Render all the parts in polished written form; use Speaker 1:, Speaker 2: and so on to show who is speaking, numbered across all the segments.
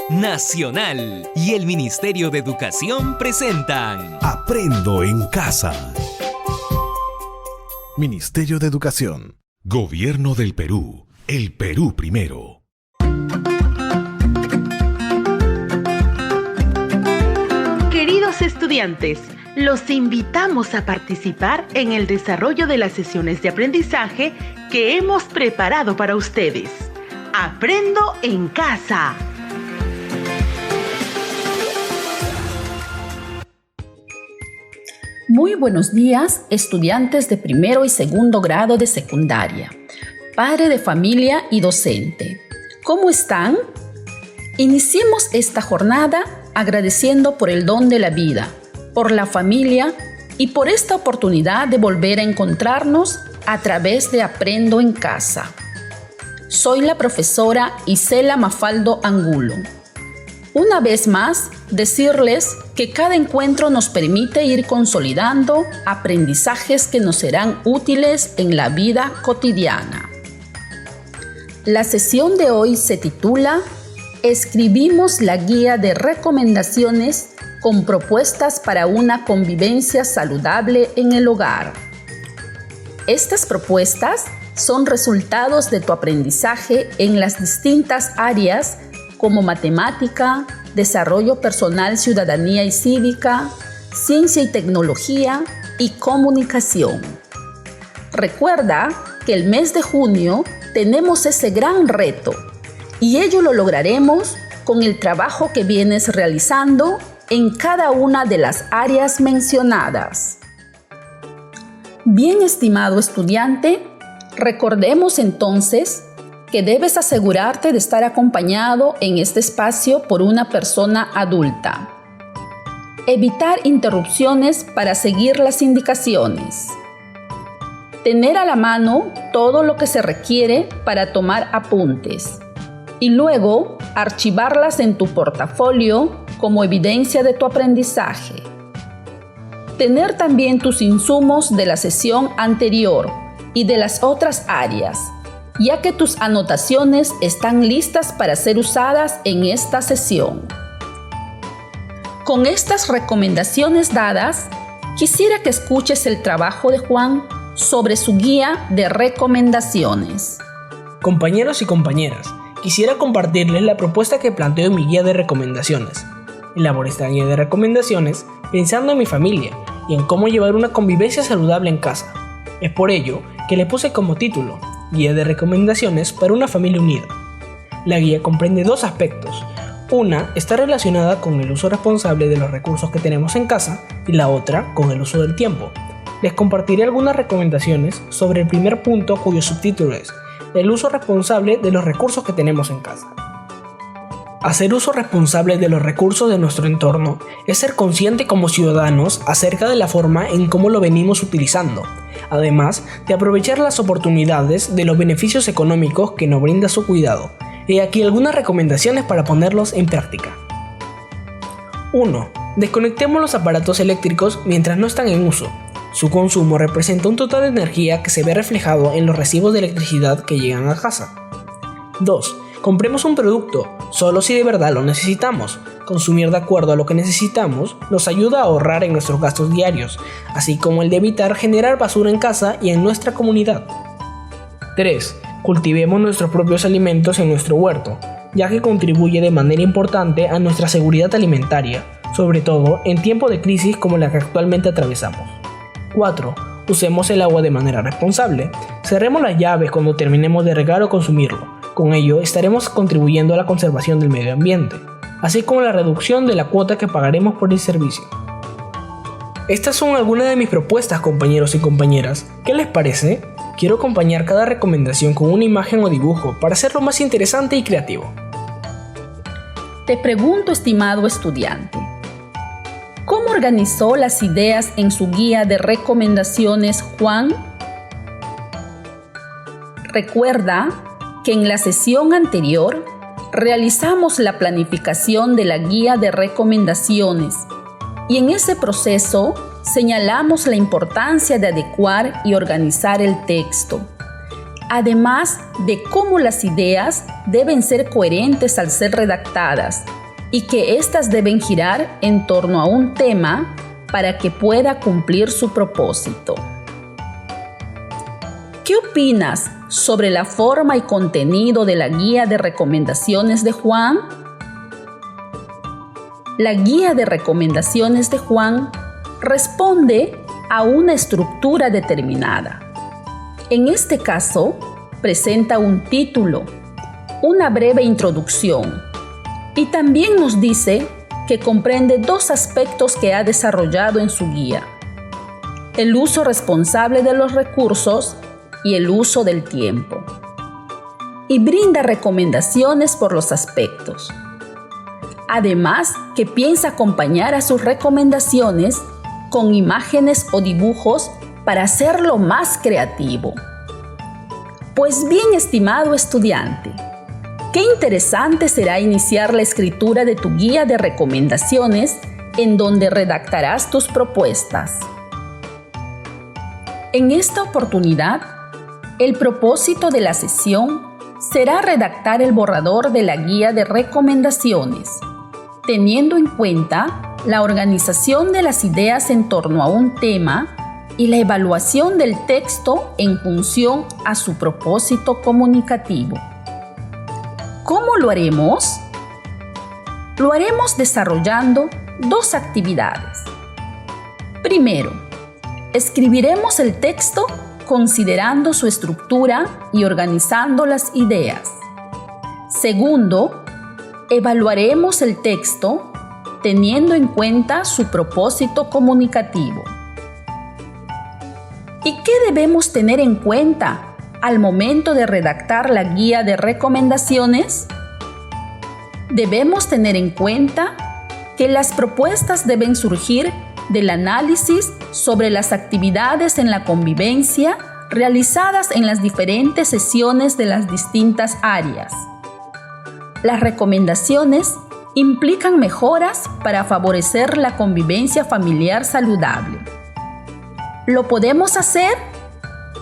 Speaker 1: Nacional y el Ministerio de Educación presentan
Speaker 2: Aprendo en Casa. Ministerio de Educación. Gobierno del Perú. El Perú primero.
Speaker 3: Queridos estudiantes, los invitamos a participar en el desarrollo de las sesiones de aprendizaje que hemos preparado para ustedes. Aprendo en Casa.
Speaker 4: Muy buenos días, estudiantes de primero y segundo grado de secundaria, padre de familia y docente. ¿Cómo están? Iniciemos esta jornada agradeciendo por el don de la vida, por la familia y por esta oportunidad de volver a encontrarnos a través de Aprendo en Casa. Soy la profesora Isela Mafaldo Angulo. Una vez más, decirles que cada encuentro nos permite ir consolidando aprendizajes que nos serán útiles en la vida cotidiana. La sesión de hoy se titula Escribimos la guía de recomendaciones con propuestas para una convivencia saludable en el hogar. Estas propuestas son resultados de tu aprendizaje en las distintas áreas como matemática, desarrollo personal, ciudadanía y cívica, ciencia y tecnología y comunicación. Recuerda que el mes de junio tenemos ese gran reto y ello lo lograremos con el trabajo que vienes realizando en cada una de las áreas mencionadas. Bien, estimado estudiante, recordemos entonces que debes asegurarte de estar acompañado en este espacio por una persona adulta. Evitar interrupciones para seguir las indicaciones. Tener a la mano todo lo que se requiere para tomar apuntes y luego archivarlas en tu portafolio como evidencia de tu aprendizaje. Tener también tus insumos de la sesión anterior y de las otras áreas, ya que tus anotaciones están listas para ser usadas en esta sesión. Con estas recomendaciones dadas, quisiera que escuches el trabajo de Juan sobre su guía de recomendaciones.
Speaker 5: Compañeros y compañeras, quisiera compartirles la propuesta que planteo en mi guía de recomendaciones. Elaboré esta guía de recomendaciones pensando en mi familia y en cómo llevar una convivencia saludable en casa. Es por ello que le puse como título Guía de recomendaciones para una familia unida. La guía comprende dos aspectos. Una está relacionada con el uso responsable de los recursos que tenemos en casa y la otra con el uso del tiempo. Les compartiré algunas recomendaciones sobre el primer punto, cuyo subtítulo es el uso responsable de los recursos que tenemos en casa. Hacer uso responsable de los recursos de nuestro entorno es ser consciente como ciudadanos acerca de la forma en cómo lo venimos utilizando, además de aprovechar las oportunidades de los beneficios económicos que nos brinda su cuidado. He aquí algunas recomendaciones para ponerlos en práctica. 1. Desconectemos los aparatos eléctricos mientras no están en uso. Su consumo representa un total de energía que se ve reflejado en los recibos de electricidad que llegan a casa. 2. Compremos un producto solo si de verdad lo necesitamos. Consumir de acuerdo a lo que necesitamos nos ayuda a ahorrar en nuestros gastos diarios, así como el de evitar generar basura en casa y en nuestra comunidad. 3. Cultivemos nuestros propios alimentos en nuestro huerto, ya que contribuye de manera importante a nuestra seguridad alimentaria, sobre todo en tiempos de crisis como la que actualmente atravesamos. 4. Usemos el agua de manera responsable. Cerremos las llaves cuando terminemos de regar o consumirlo. Con ello estaremos contribuyendo a la conservación del medio ambiente, así como la reducción de la cuota que pagaremos por el servicio. Estas son algunas de mis propuestas, compañeros y compañeras. ¿Qué les parece? Quiero acompañar cada recomendación con una imagen o dibujo para hacerlo más interesante y creativo.
Speaker 4: Te pregunto, estimado estudiante, ¿cómo organizó las ideas en su guía de recomendaciones, Juan? Recuerda que en la sesión anterior realizamos la planificación de la guía de recomendaciones y en ese proceso señalamos la importancia de adecuar y organizar el texto. además de cómo las ideas deben ser coherentes al ser redactadas y que éstas deben girar en torno a un tema para que pueda cumplir su propósito. ¿Qué opinas sobre la forma y contenido de la guía de recomendaciones de Juan? La guía de recomendaciones de Juan responde a una estructura determinada. En este caso, presenta un título, una breve introducción y también nos dice que comprende 2 aspectos que ha desarrollado en su guía: el uso responsable de los recursos y el uso del tiempo. Y brinda recomendaciones por los aspectos. Además, que piensa acompañar a sus recomendaciones con imágenes o dibujos para hacerlo más creativo. Pues bien, estimado estudiante, qué interesante será iniciar la escritura de tu guía de recomendaciones en donde redactarás tus propuestas. En esta oportunidad, el propósito de la sesión será redactar el borrador de la guía de recomendaciones, teniendo en cuenta la organización de las ideas en torno a un tema y la evaluación del texto en función a su propósito comunicativo. ¿Cómo lo haremos? Lo haremos desarrollando 2 actividades. Primero, escribiremos el texto considerando su estructura y organizando las ideas. Segundo, evaluaremos el texto teniendo en cuenta su propósito comunicativo. ¿Y qué debemos tener en cuenta al momento de redactar la guía de recomendaciones? Debemos tener en cuenta que las propuestas deben surgir del análisis sobre las actividades en la convivencia realizadas en las diferentes sesiones de las distintas áreas. Las recomendaciones implican mejoras para favorecer la convivencia familiar saludable. ¿Lo podemos hacer?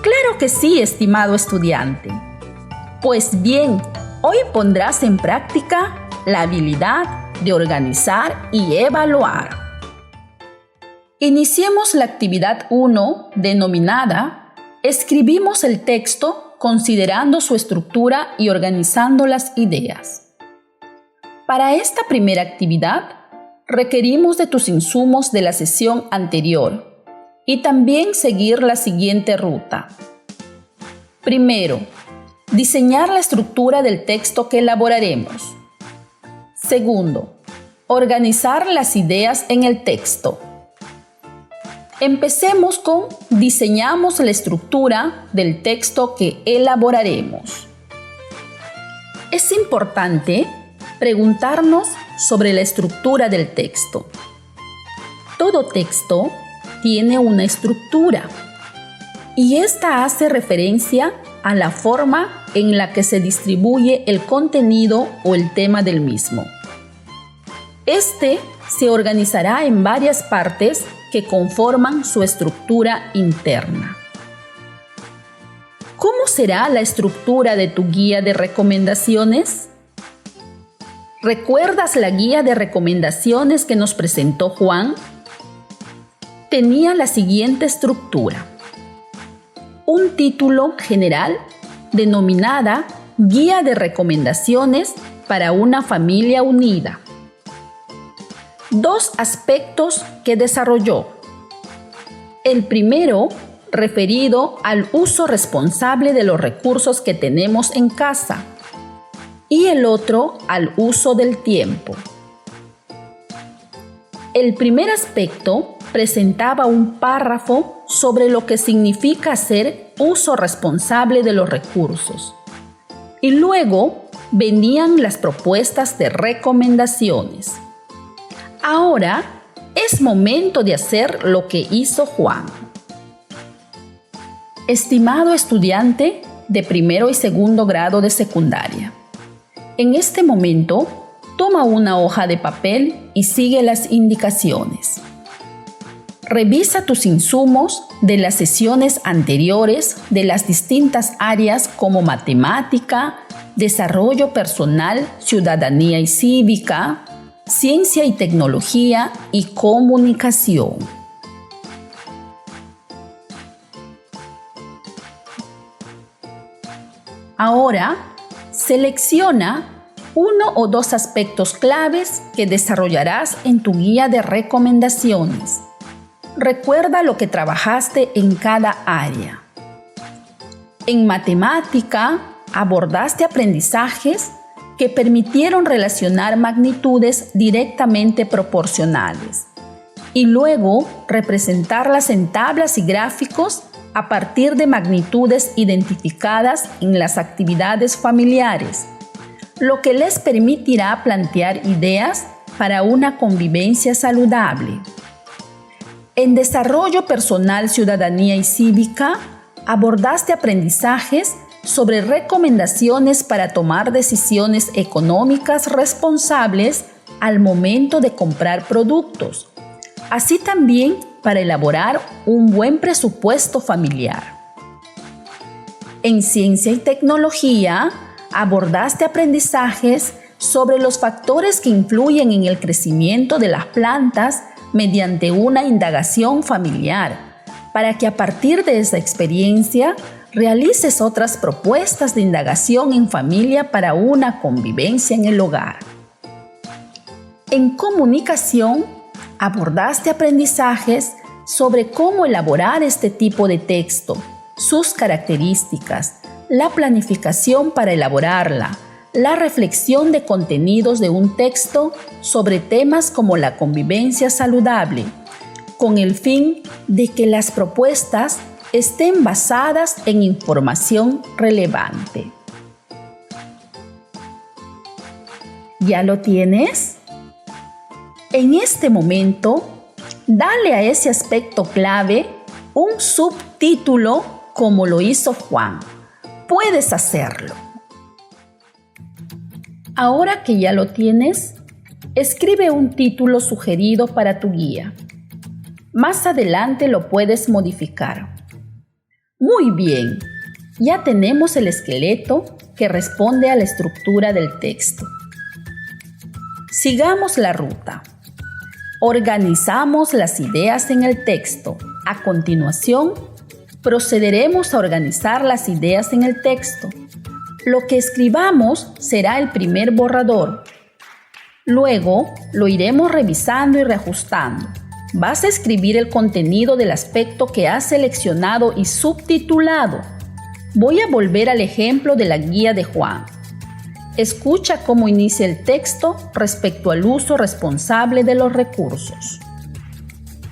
Speaker 4: Claro que sí, estimado estudiante. Pues bien, hoy pondrás en práctica la habilidad de organizar y evaluar. Iniciemos la actividad 1 denominada Escribimos el texto considerando su estructura y organizando las ideas. Para esta primera actividad, requerimos de tus insumos de la sesión anterior y también seguir la siguiente ruta. Primero, diseñar la estructura del texto que elaboraremos. Segundo, organizar las ideas en el texto. Empecemos con diseñamos la estructura del texto que elaboraremos. Es importante preguntarnos sobre la estructura del texto. Todo texto tiene una estructura y esta hace referencia a la forma en la que se distribuye el contenido o el tema del mismo. Este se organizará en varias partes que conforman su estructura interna. ¿Cómo será la estructura de tu guía de recomendaciones? ¿Recuerdas la guía de recomendaciones que nos presentó Juan? Tenía la siguiente estructura. Un título general denominada Guía de recomendaciones para una familia unida. 2 aspectos que desarrolló. El primero, referido al uso responsable de los recursos que tenemos en casa, y el otro al uso del tiempo. El primer aspecto presentaba un párrafo sobre lo que significa hacer uso responsable de los recursos, y luego venían las propuestas de recomendaciones. Ahora es momento de hacer lo que hizo Juan. Estimado estudiante de primero y segundo grado de secundaria, en este momento toma una hoja de papel y sigue las indicaciones. Revisa tus insumos de las sesiones anteriores de las distintas áreas como matemática, desarrollo personal, ciudadanía y cívica, ciencia y tecnología y comunicación. Ahora, selecciona 1 o 2 aspectos claves que desarrollarás en tu guía de recomendaciones. Recuerda lo que trabajaste en cada área. En matemática, abordaste aprendizajes que permitieron relacionar magnitudes directamente proporcionales y luego representarlas en tablas y gráficos a partir de magnitudes identificadas en las actividades familiares, lo que les permitirá plantear ideas para una convivencia saludable. En desarrollo personal, ciudadanía y cívica, abordaste aprendizajes sobre recomendaciones para tomar decisiones económicas responsables al momento de comprar productos, así también para elaborar un buen presupuesto familiar. En ciencia y tecnología, abordaste aprendizajes sobre los factores que influyen en el crecimiento de las plantas mediante una indagación familiar, para que a partir de esa experiencia realices otras propuestas de indagación en familia para una convivencia en el hogar. En comunicación, abordaste aprendizajes sobre cómo elaborar este tipo de texto, sus características, la planificación para elaborarla, la reflexión de contenidos de un texto sobre temas como la convivencia saludable, con el fin de que las propuestas estén basadas en información relevante. ¿Ya lo tienes? En este momento, dale a ese aspecto clave un subtítulo como lo hizo Juan. Puedes hacerlo. Ahora que ya lo tienes, escribe un título sugerido para tu guía. Más adelante lo puedes modificar. Muy bien, ya tenemos el esqueleto que responde a la estructura del texto. Sigamos la ruta. Organizamos las ideas en el texto. A continuación, procederemos a organizar las ideas en el texto. Lo que escribamos será el primer borrador. Luego, lo iremos revisando y reajustando. Vas a escribir el contenido del aspecto que has seleccionado y subtitulado. Voy a volver al ejemplo de la guía de Juan. Escucha cómo inicia el texto respecto al uso responsable de los recursos.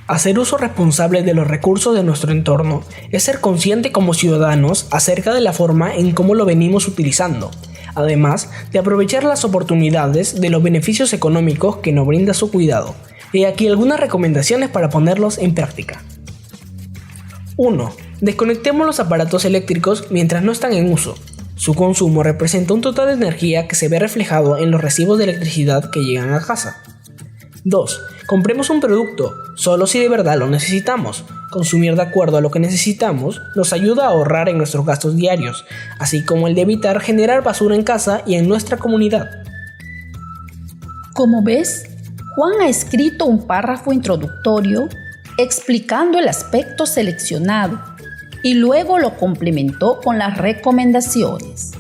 Speaker 5: Hacer uso responsable de los recursos de nuestro entorno es ser consciente como ciudadanos acerca de la forma en cómo lo venimos utilizando, además de aprovechar las oportunidades de los beneficios económicos que nos brinda su cuidado. Y aquí algunas recomendaciones para ponerlos en práctica. 1. Desconectemos los aparatos eléctricos mientras no están en uso. Su consumo representa un total de energía que se ve reflejado en los recibos de electricidad que llegan a casa. 2. Compremos un producto solo si de verdad lo necesitamos. Consumir de acuerdo a lo que necesitamos nos ayuda a ahorrar en nuestros gastos diarios, así como el de evitar generar basura en casa y en nuestra comunidad.
Speaker 4: Como ves, Juan ha escrito un párrafo introductorio explicando el aspecto seleccionado y luego lo complementó con las recomendaciones.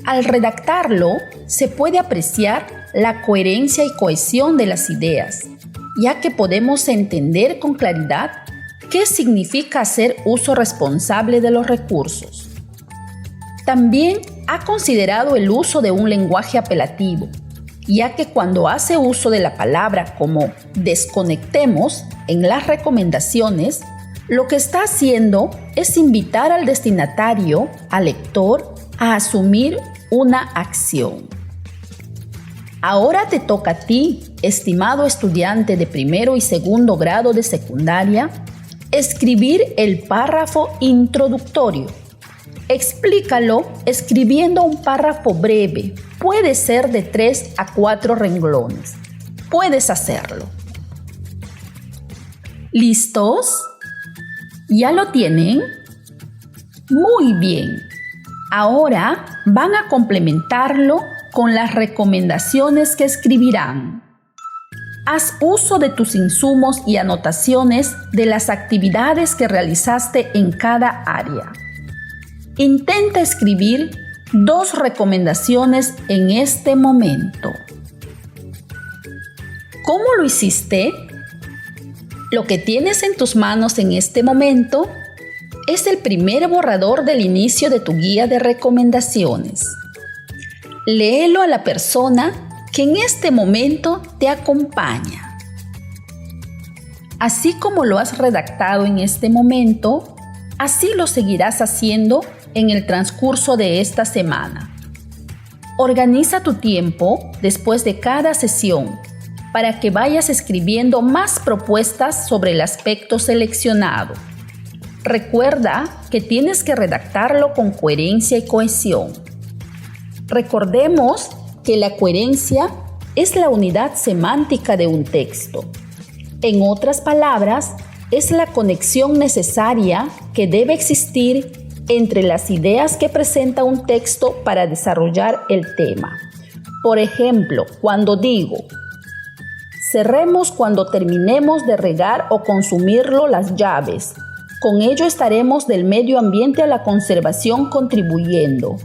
Speaker 4: Al redactarlo, se puede apreciar la coherencia y cohesión de las ideas, ya que podemos entender con claridad qué significa hacer uso responsable de los recursos. También ha considerado el uso de un lenguaje apelativo, ya que cuando hace uso de la palabra como desconectemos en las recomendaciones, lo que está haciendo es invitar al destinatario, al lector, a asumir una acción. Ahora te toca a ti, estimado estudiante de primero y segundo grado de secundaria, escribir el párrafo introductorio. Explícalo escribiendo un párrafo breve. Puede ser de 3 a 4 renglones. Puedes hacerlo. ¿Listos? ¿Ya lo tienen? Muy bien. Ahora van a complementarlo con las recomendaciones que escribirán. Haz uso de tus insumos y anotaciones de las actividades que realizaste en cada área. Intenta escribir 2 recomendaciones en este momento. ¿Cómo lo hiciste? Lo que tienes en tus manos en este momento es el primer borrador del inicio de tu guía de recomendaciones. Léelo a la persona que en este momento te acompaña. Así como lo has redactado en este momento, así lo seguirás haciendo en el transcurso de esta semana. Organiza tu tiempo después de cada sesión para que vayas escribiendo más propuestas sobre el aspecto seleccionado. Recuerda que tienes que redactarlo con coherencia y cohesión. Recordemos que la coherencia es la unidad semántica de un texto. En otras palabras, es la conexión necesaria que debe existir entre las ideas que presenta un texto para desarrollar el tema. Por ejemplo, cuando digo, cerremos cuando terminemos de regar o consumirlo las llaves. Con ello estaremos del medio ambiente a la conservación contribuyendo,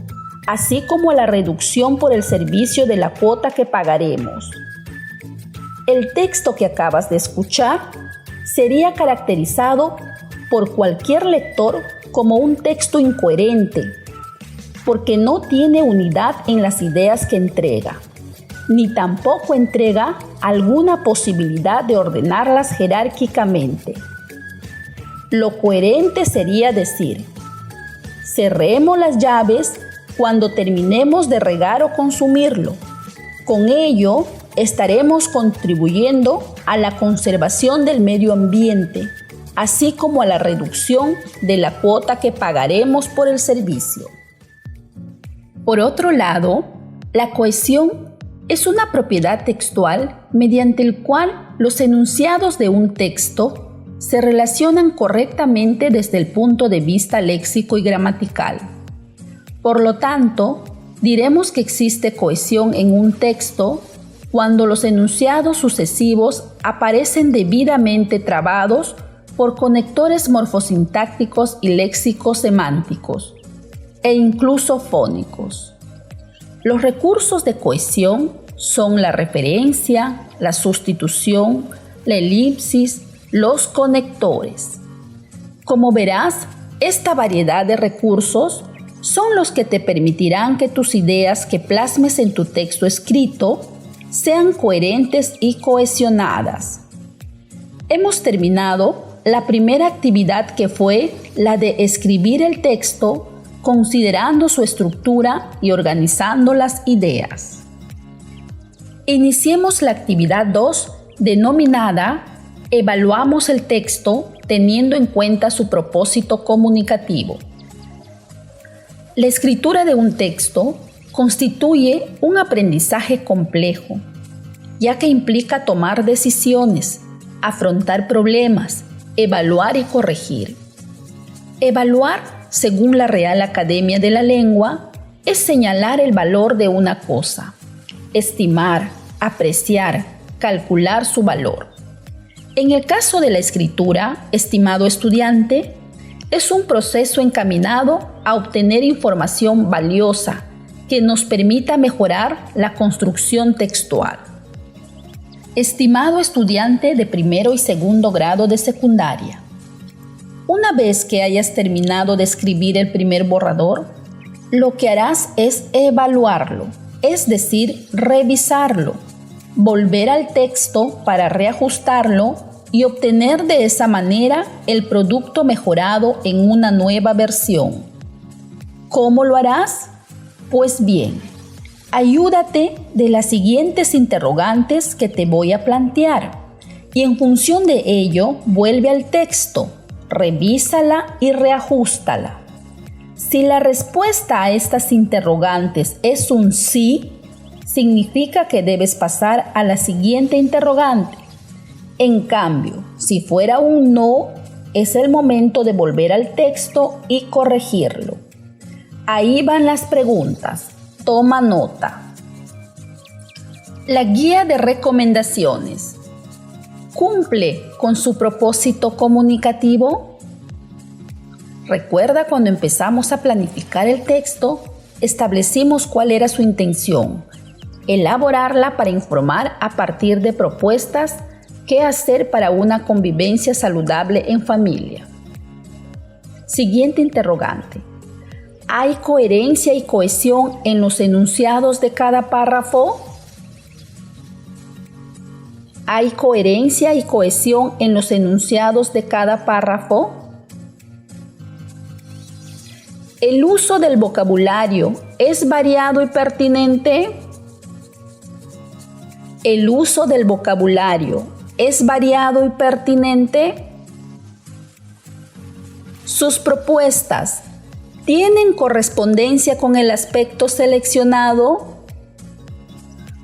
Speaker 4: así como a la reducción por el servicio de la cuota que pagaremos. El texto que acabas de escuchar sería caracterizado por cualquier lector como un texto incoherente, porque no tiene unidad en las ideas que entrega, ni tampoco entrega alguna posibilidad de ordenarlas jerárquicamente. Lo coherente sería decir, cerremos las llaves cuando terminemos de regar o consumirlo. Con ello, estaremos contribuyendo a la conservación del medio ambiente, así como a la reducción de la cuota que pagaremos por el servicio. Por otro lado, la cohesión es una propiedad textual mediante el cual los enunciados de un texto se relacionan correctamente desde el punto de vista léxico y gramatical. Por lo tanto, diremos que existe cohesión en un texto cuando los enunciados sucesivos aparecen debidamente trabados por conectores morfosintácticos y léxicos semánticos, e incluso fónicos. Los recursos de cohesión son la referencia, la sustitución, la elipsis, los conectores. Como verás, esta variedad de recursos son los que te permitirán que tus ideas que plasmes en tu texto escrito sean coherentes y cohesionadas. Hemos terminado la primera actividad, que fue la de escribir el texto considerando su estructura y organizando las ideas. Iniciemos la actividad 2, denominada Evaluamos el texto teniendo en cuenta su propósito comunicativo. La escritura de un texto constituye un aprendizaje complejo, ya que implica tomar decisiones, afrontar problemas, evaluar y corregir. Evaluar, según la Real Academia de la Lengua, es señalar el valor de una cosa, estimar, apreciar, calcular su valor. En el caso de la escritura, estimado estudiante, es un proceso encaminado a obtener información valiosa que nos permita mejorar la construcción textual. Estimado estudiante de primero y segundo grado de secundaria, una vez que hayas terminado de escribir el primer borrador, lo que harás es evaluarlo, es decir, revisarlo, volver al texto para reajustarlo y obtener de esa manera el producto mejorado en una nueva versión. ¿Cómo lo harás? Pues bien, ayúdate de las siguientes interrogantes que te voy a plantear y en función de ello vuelve al texto, revísala y reajústala. Si la respuesta a estas interrogantes es un sí, significa que debes pasar a la siguiente interrogante. En cambio, si fuera un no, es el momento de volver al texto y corregirlo. Ahí van las preguntas. Toma nota. La guía de recomendaciones. ¿Cumple con su propósito comunicativo? Recuerda, cuando empezamos a planificar el texto, establecimos cuál era su intención: elaborarla para informar a partir de propuestas qué hacer para una convivencia saludable en familia. Siguiente interrogante. ¿Hay coherencia y cohesión en los enunciados de cada párrafo? ¿Hay coherencia y cohesión en los enunciados de cada párrafo? ¿El uso del vocabulario es variado y pertinente? ¿El uso del vocabulario es variado y pertinente? ¿Sus propuestas tienen correspondencia con el aspecto seleccionado?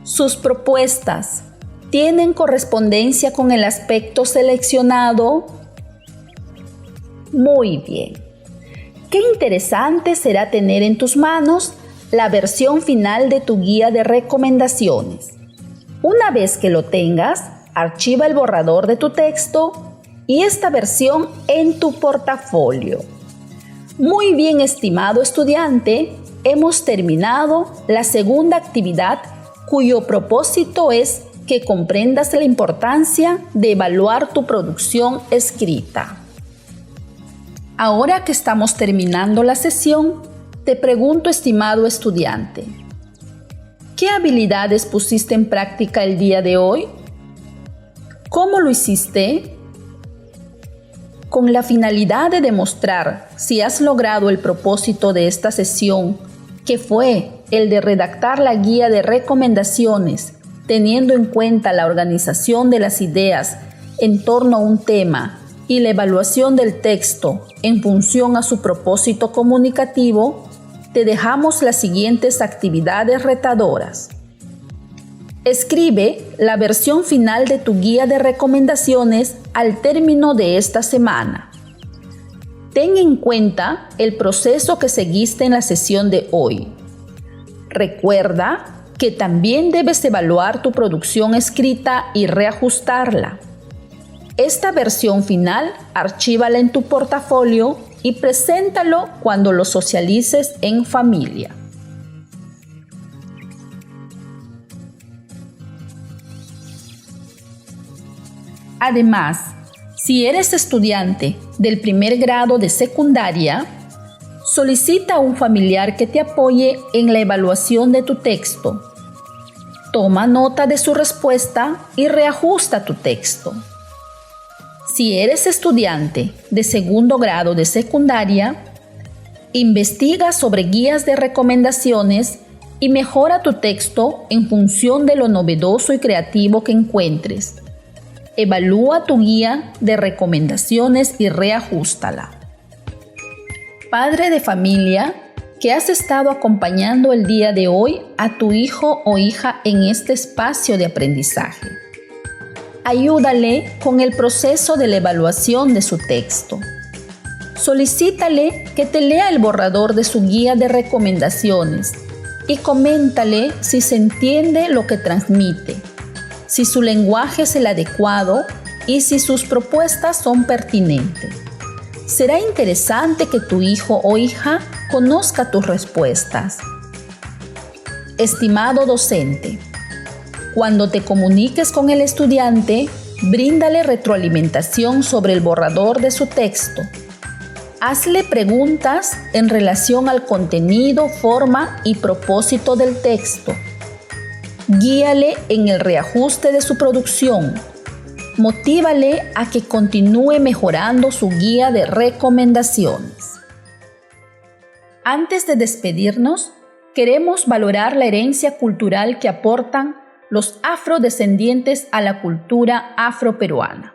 Speaker 4: ¿Sus propuestas tienen correspondencia con el aspecto seleccionado? Muy bien. Qué interesante será tener en tus manos la versión final de tu guía de recomendaciones. Una vez que lo tengas, archiva el borrador de tu texto y esta versión en tu portafolio. Muy bien, estimado estudiante, hemos terminado la segunda actividad, cuyo propósito es que comprendas la importancia de evaluar tu producción escrita. Ahora que estamos terminando la sesión, te pregunto, estimado estudiante, ¿qué habilidades pusiste en práctica el día de hoy? ¿Cómo lo hiciste? Con la finalidad de demostrar si has logrado el propósito de esta sesión, que fue el de redactar la guía de recomendaciones, teniendo en cuenta la organización de las ideas en torno a un tema y la evaluación del texto en función a su propósito comunicativo, te dejamos las siguientes actividades retadoras. Escribe la versión final de tu guía de recomendaciones al término de esta semana. Ten en cuenta el proceso que seguiste en la sesión de hoy. Recuerda que también debes evaluar tu producción escrita y reajustarla. Esta versión final, archívala en tu portafolio y preséntalo cuando lo socialices en familia. Además, si eres estudiante del primer grado de secundaria, solicita a un familiar que te apoye en la evaluación de tu texto. Toma nota de su respuesta y reajusta tu texto. Si eres estudiante de segundo grado de secundaria, investiga sobre guías de recomendaciones y mejora tu texto en función de lo novedoso y creativo que encuentres. Evalúa tu guía de recomendaciones y reajústala. Padre de familia, que has estado acompañando el día de hoy a tu hijo o hija en este espacio de aprendizaje. Ayúdale con el proceso de la evaluación de su texto. Solicítale que te lea el borrador de su guía de recomendaciones y coméntale si se entiende lo que transmite, si su lenguaje es el adecuado y si sus propuestas son pertinentes. Será interesante que tu hijo o hija conozca tus respuestas. Estimado docente, cuando te comuniques con el estudiante, bríndale retroalimentación sobre el borrador de su texto. Hazle preguntas en relación al contenido, forma y propósito del texto. Guíale en el reajuste de su producción. Motívale a que continúe mejorando su guía de recomendaciones. Antes de despedirnos, queremos valorar la herencia cultural que aportan los afrodescendientes a la cultura afroperuana.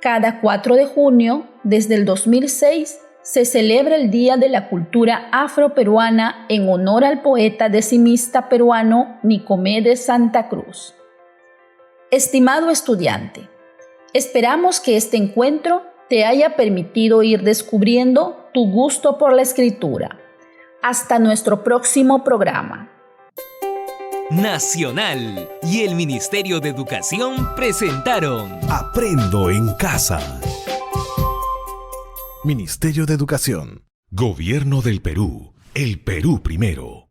Speaker 4: Cada 4 de junio, desde el 2006, se celebra el Día de la Cultura Afroperuana en honor al poeta decimista peruano Nicomé de Santa Cruz. Estimado estudiante, Esperamos que este encuentro te haya permitido ir descubriendo tu gusto por la escritura. Hasta nuestro próximo programa.
Speaker 1: Nacional y el Ministerio de Educación presentaron
Speaker 2: Aprendo en casa. Ministerio de Educación. Gobierno del Perú. El Perú primero.